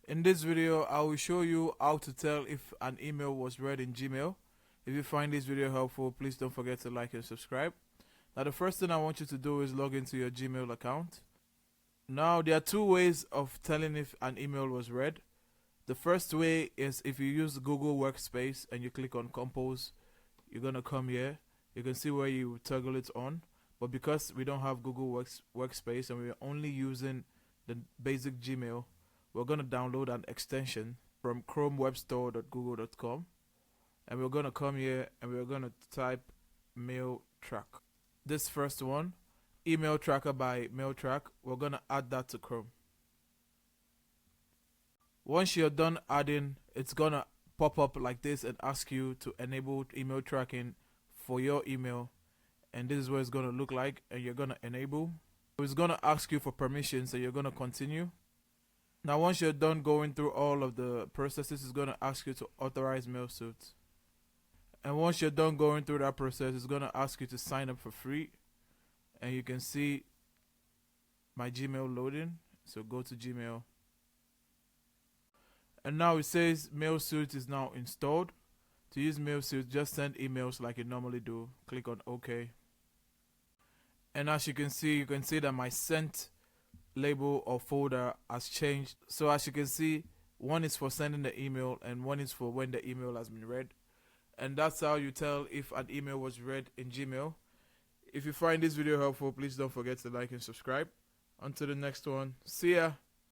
In this video, I will show you how to tell if an email was read in Gmail. If you find this video helpful, please don't forget to like and subscribe. Now, the first thing I want you to do is log into your Gmail account. Now, there are two ways of telling if an email was read. The first way is if you use Google Workspace and you click on Compose, you're going to come here. You can see where you toggle it on. But because we don't have Google Workspace and we're only using the basic Gmail, we're going to download an extension from chromewebstore.google.com, and we're going to come here and we're going to type Mail Track. This first one, Email Tracker by Mailtrack, we're going to add that to Chrome. Once you're done adding, it's going to pop up like this and ask you to enable email tracking for your email, and this is what it's going to look like, and you're going to enable. It's going to ask you for permission, so you're going to continue. Now, once you're done going through all of the processes, it's going to ask you to authorize MailSuite. And once you're done going through that process, it's going to ask you to sign up for free. And you can see my Gmail loading. So go to Gmail. And now it says MailSuite is now installed. To use MailSuite, just send emails like you normally do. Click on OK. And as you can see that my sent label or folder has changed. So as you can see, one is for sending the email and one is for when the email has been read. And that's how you tell if an email was read in Gmail. If you find this video helpful, please don't forget to like and subscribe. Until the next one, see ya.